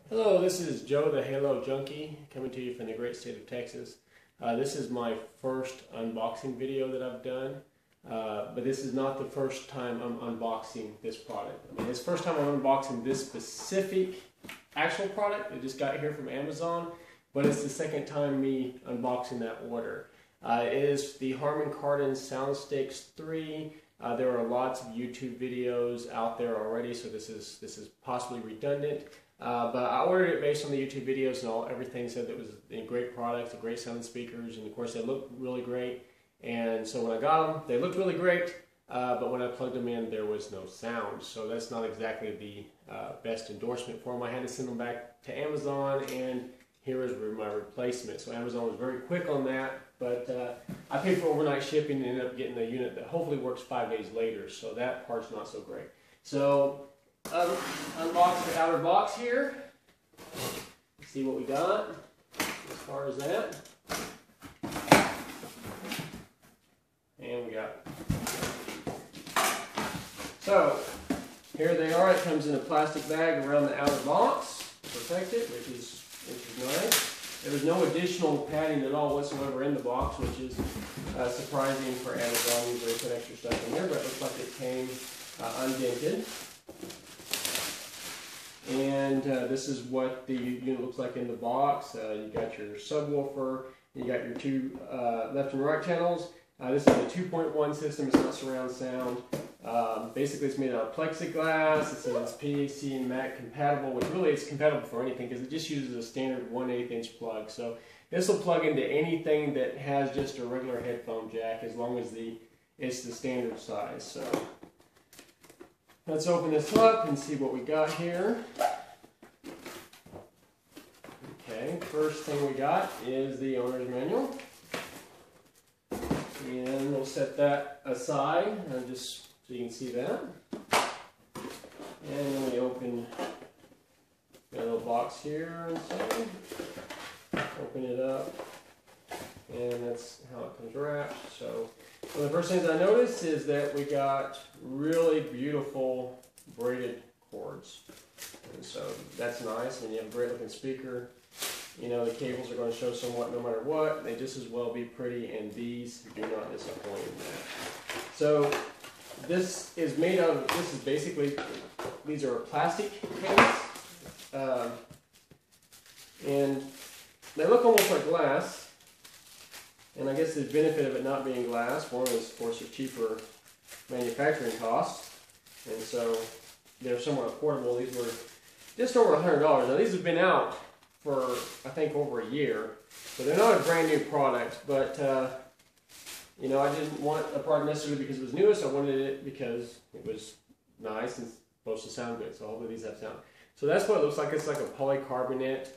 Hello, this is Joe the Halo Junkie coming to you from the great state of Texas. This is my first unboxing video that I've done, but this is not the first time I'm unboxing this product. I mean, it's the first time I'm unboxing this specific actual product. It just got here from Amazon, but it's the second time me unboxing that order. It is the Harmon Kardon Soundsticks 3. There are lots of YouTube videos out there already, so this is possibly redundant. But I ordered it based on the YouTube videos, and everything said that it was a great product, a great sounding speakers, and of course they look really great. And so when I got them, they looked really great, but when I plugged them in, there was no sound. So that's not exactly the best endorsement for them. I had to send them back to Amazon, and here is my replacement. So Amazon was very quick on that, but I paid for overnight shipping and ended up getting a unit that hopefully works 5 days later. So that part's not so great. So unbox the outer box here. Let's see what we got as far as that. And we got. So here they are. It comes in a plastic bag around the outer box to protect it, which is nice. There was no additional padding at all whatsoever in the box, which is surprising for Amazon. Usually they put extra stuff in there, but it looks like it came undented. And this is what the unit looks like in the box. You got your subwoofer, you got your two left and right channels. This is a 2.1 system, it's not surround sound. Basically it's made out of plexiglass. It says it's PAC and MAC compatible, which really is compatible for anything because it just uses a standard 1/8 inch plug. So this will plug into anything that has just a regular headphone jack as long as it's the standard size. So let's open this up and see what we got here. Okay, first thing we got is the owner's manual. And we'll set that aside just so you can see that. And then we open the little box here inside. Open it up. And that's how it comes wrapped. So one of the first things I noticed is that we got really beautiful braided cords. And so that's nice. When you have a great looking speaker, you know the cables are going to show somewhat no matter what. They just as well be pretty, and these do not disappoint in that. So this is made out of, this is basically, these are a plastic case. And they look almost like glass. And I guess the benefit of it not being glass, one is, of course, the cheaper manufacturing costs. And so they're somewhat affordable. These were just over $100. Now these have been out for, I think, over a year. So they're not a brand new product, but you know, I didn't want a product necessarily because it was newest. I wanted it because it was nice and supposed to sound good. So hopefully these have sound. So that's what it looks like. It's like a polycarbonate.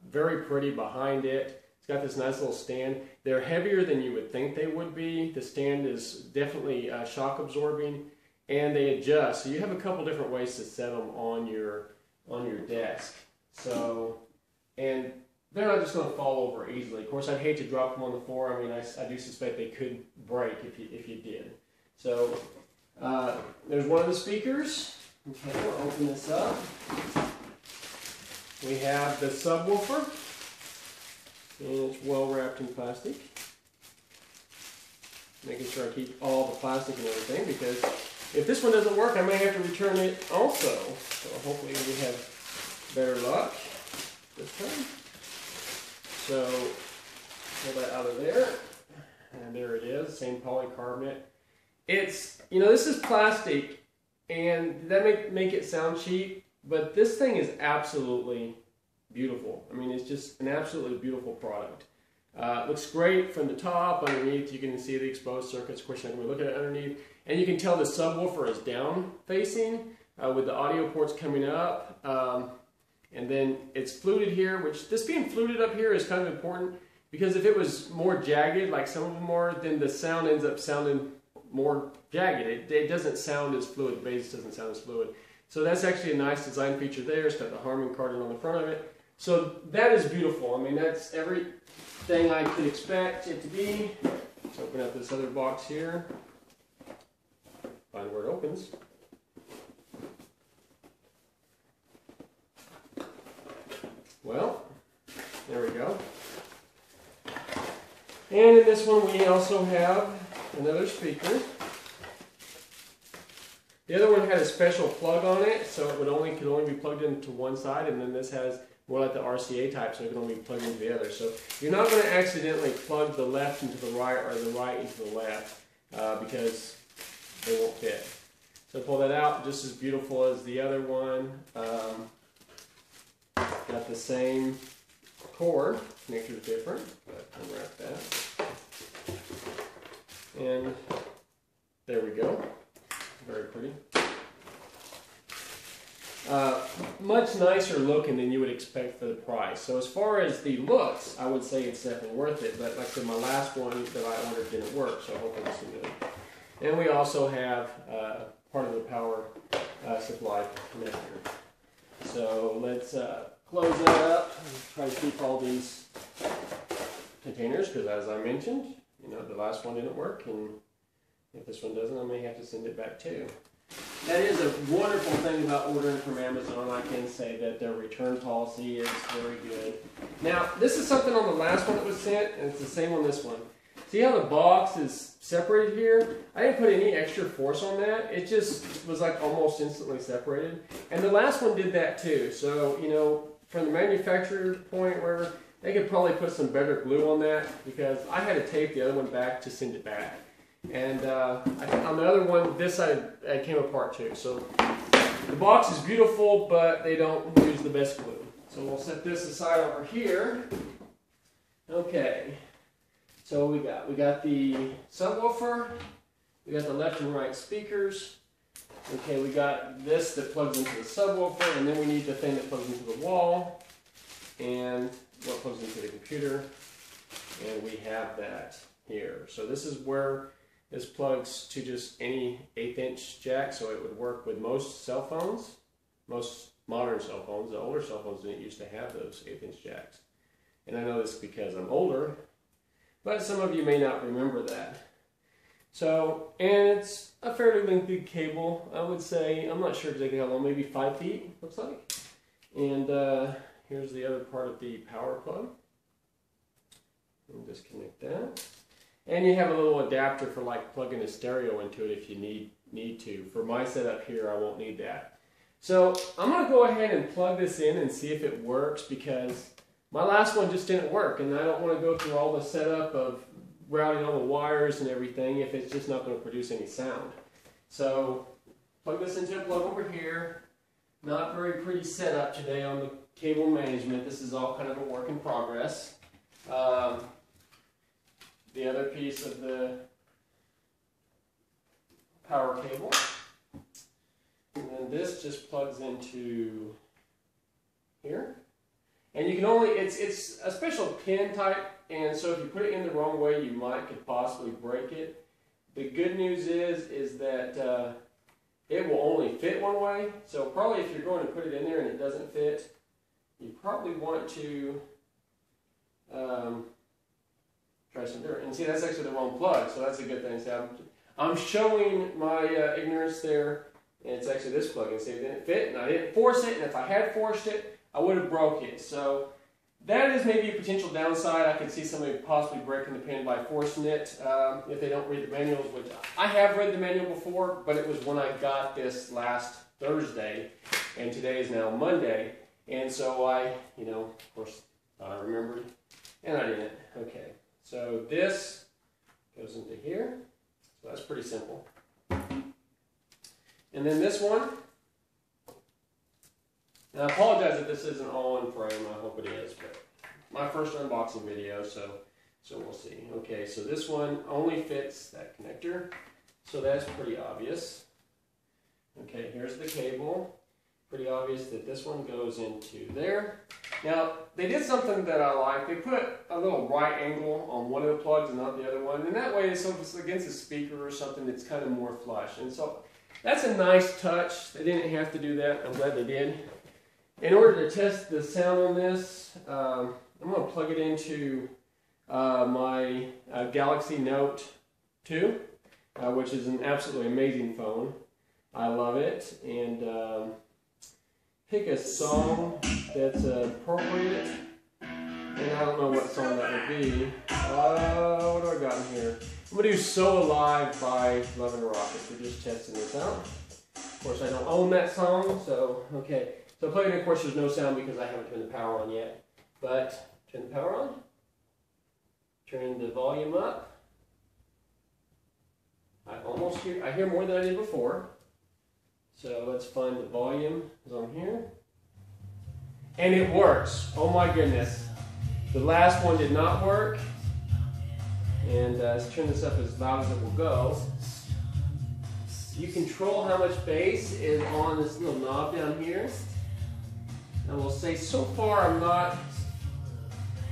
Very pretty behind it. It's got this nice little stand. They're heavier than you would think they would be. The stand is definitely shock absorbing, and they adjust. So you have a couple different ways to set them on your desk. So, and they're not just going to fall over easily. Of course, I'd hate to drop them on the floor. I mean, I do suspect they could break if you did. So there's one of the speakers. Okay, we'll open this up. We have the subwoofer. And it's well wrapped in plastic. Making sure I keep all the plastic and everything, because if this one doesn't work, I may have to return it also. So hopefully we have better luck this time. So pull that out of there. And there it is, same polycarbonate. It's, you know, this is plastic, and that make it sound cheap, but this thing is absolutely beautiful. I mean, it's just an absolutely beautiful product. Looks great from the top. Underneath, you can see the exposed circuits. Of course, you're not going to look at it underneath. And you can tell the subwoofer is down facing with the audio ports coming up. And then it's fluted here, which this being fluted up here is kind of important, because if it was more jagged, like some of them are, then the sound ends up sounding more jagged. It doesn't sound as fluid. The bass doesn't sound as fluid. So that's actually a nice design feature there. It's got the Harmon Kardon on the front of it. So that is beautiful. I mean, that's everything I could expect it to be. Let's open up this other box here. Find where it opens. Well, there we go. And in this one we also have another speaker. The other one had a special plug on it, so it could only be plugged into one side, and then this has more like the RCA type, so it can only be plugged into the other. So you're not going to accidentally plug the left into the right or the right into the left because they won't fit. So pull that out, just as beautiful as the other one. Got the same cord, connector's different, but unwrap that. And there we go. Very pretty. Much nicer looking than you would expect for the price. So as far as the looks, I would say it's definitely worth it. But like I said, my last one that I ordered didn't work, so hopefully this will do it. And we also have part of the power supply connector. So let's close that up and try to keep all these containers, because as I mentioned, the last one didn't work, and if this one doesn't, I may have to send it back too. That is a wonderful thing about ordering from Amazon. I can say that their return policy is very good. Now, this is something on the last one that was sent, and it's the same on this one. See how the box is separated here? I didn't put any extra force on that. It just was like almost instantly separated. And the last one did that too. So, from the manufacturer point, where they could probably put some better glue on that, because I had to tape the other one back to send it back. And I think on the other one, this side came apart too. So the box is beautiful, but they don't use the best glue. So we'll set this aside over here. Okay. So we got the subwoofer, we got the left and right speakers. Okay, we got this that plugs into the subwoofer, and then we need the thing that plugs into the wall, and what plugs into the computer, and we have that here. So this is where this plugs to just any 1/8" jack, so it would work with most cell phones, most modern cell phones. The older cell phones didn't used to have those 1/8" jacks. And I know this because I'm older, but some of you may not remember that. So, and it's a fairly lengthy cable, I would say. I'm not sure exactly how long, maybe 5 feet, looks like. And here's the other part of the power plug. We'll disconnect that. And you have a little adapter for like plugging a stereo into it if you need to. For my setup here, I won't need that. So I'm going to go ahead and plug this in and see if it works, because my last one just didn't work, and I don't want to go through all the setup of routing all the wires and everything if it's just not going to produce any sound. So plug this into a plug over here. Not very pretty setup today on the cable management. This is all kind of a work in progress. The other piece of the power cable. And then this just plugs into here. And you can only, it's a special pin type, and so if you put it in the wrong way, you could possibly break it. The good news is that it will only fit one way. So probably if you're going to put it in there and it doesn't fit, you probably want to try some different. And see, that's actually the wrong plug, so that's a good thing. So I'm showing my ignorance there, and it's actually this plug. And see, it didn't fit, and I didn't force it, and if I had forced it, I would have broke it. So that is maybe a potential downside. I could see somebody possibly breaking the pin by forcing it if they don't read the manuals, which I have read the manual before, but it was when I got this last Thursday, and today is now Monday. And so I, of course, I remembered, and I didn't. Okay, so this goes into here. So that's pretty simple. And then this one, and I apologize if this isn't all in frame. I hope it is, but my first unboxing video, so we'll see. Okay, so this one only fits that connector, so that's pretty obvious. Okay, here's the cable. Pretty obvious that this one goes into there. Now, they did something that I like. They put a little right angle on one of the plugs and not the other one, and that way, so if it's against a speaker or something, it's kind of more flush. And so that's a nice touch. They didn't have to do that. I'm glad they did. In order to test the sound on this, I'm going to plug it into my Galaxy Note 2, which is an absolutely amazing phone. I love it, and pick a song that's appropriate. And I don't know what song that would be. What do I got in here? I'm going to do So Alive by Love and Rockets. We're just testing this out. Of course, I don't own that song, so, okay. So playing, of course, there's no sound because I haven't turned the power on yet. But, turn the power on. Turn the volume up. I hear more than I did before. So let's find the volume is on here. And it works. Oh my goodness. The last one did not work. And let's turn this up as loud as it will go. You control how much bass is on this little knob down here. And we'll say so far I'm not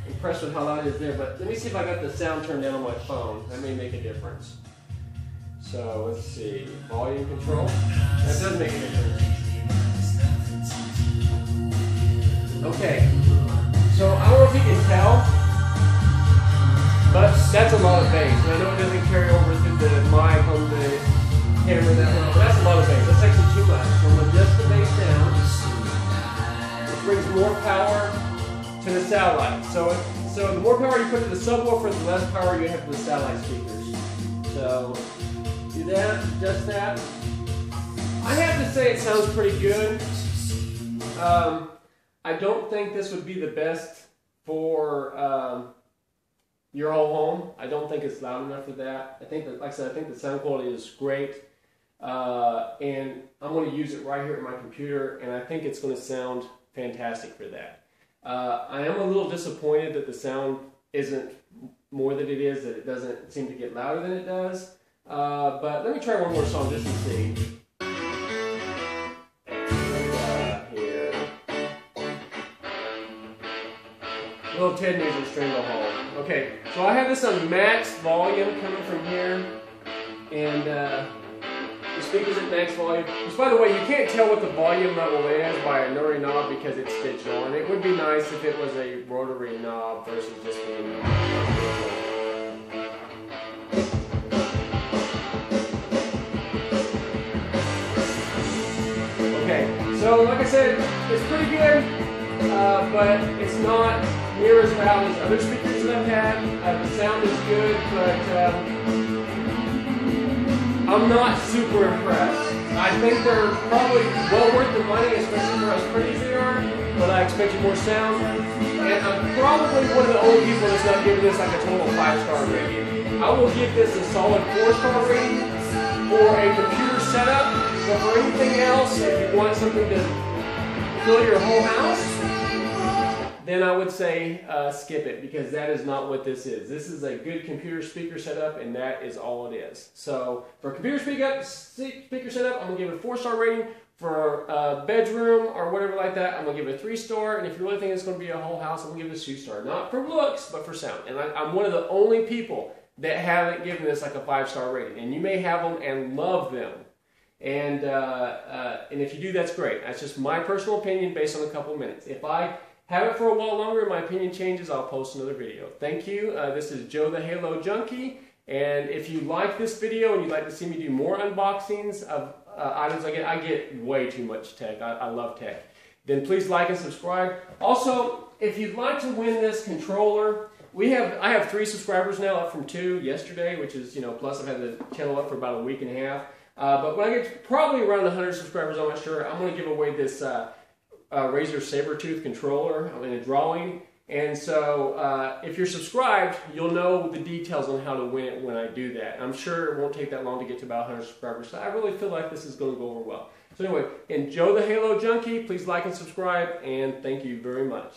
impressed with how loud it is there, but let me see if I got the sound turned down on my phone. That may make a difference. So let's see, volume control. That does make a difference. Okay, so I don't know if you can tell, but that's a lot of bass. And I know it doesn't carry over through the mic on the camera that well, but that's a lot of bass. That's actually too much. So I'm going to adjust the bass down, which brings more power to the satellite. So the more power you put to the subwoofer, the less power you have to the satellite speakers. So do that, adjust that. I have to say it sounds pretty good. I don't think this would be the best for your whole home. I don't think it's loud enough for that. I think that, like I said, I think the sound quality is great. And I'm going to use it right here at my computer, and I think it's going to sound fantastic for that. I am a little disappointed that the sound isn't more than it is, that it doesn't seem to get louder than it does. But let me try one more song just to see. Here. Little Ted Nugent Stranglehold. Okay, so I have this on max volume coming from here, and the speaker's at max volume. Which, by the way, you can't tell what the volume level is by a rotary knob because it's digital, and it would be nice if it was a rotary knob versus just being okay, so like I said, it's pretty good, but it's not near as loud as other speakers that I've had. The sound is good, but I'm not super impressed. I think they're probably well worth the money, especially for how pretty they are, but I expected more sound. And I'm probably one of the only people that's not giving this like a total 5-star rating. I will give this a solid 4-star rating for a computer setup, but for anything else, if you want something to fill your whole house, then I would say skip it, because that is not what this is. This is a good computer speaker setup, and that is all it is. So for a computer speaker setup, I'm going to give it a 4-star rating. For a bedroom or whatever like that, I'm going to give it a 3-star. And if you really think it's going to be a whole house, I'm going to give it a 2-star. Not for looks, but for sound. And I'm one of the only people that haven't given this like a 5-star rating. And you may have them and love them. And if you do, that's great. That's just my personal opinion based on a couple minutes. If I have it for a while longer and my opinion changes, I'll post another video. Thank you. This is Joe the Halo Junkie. And if you like this video and you'd like to see me do more unboxings of items I get way too much tech. I love tech. Then please like and subscribe. Also, if you'd like to win this controller, I have 3 subscribers now, up from 2 yesterday, which is, plus I've had the channel up for about a week and a half. But when I get probably around 100 subscribers, I'm not sure, I'm going to give away this Razer Sabertooth controller in a drawing. And so if you're subscribed, you'll know the details on how to win it when I do that. I'm sure it won't take that long to get to about 100 subscribers. So I really feel like this is going to go over well. So anyway, and Joe the Halo Junkie, please like and subscribe, and thank you very much.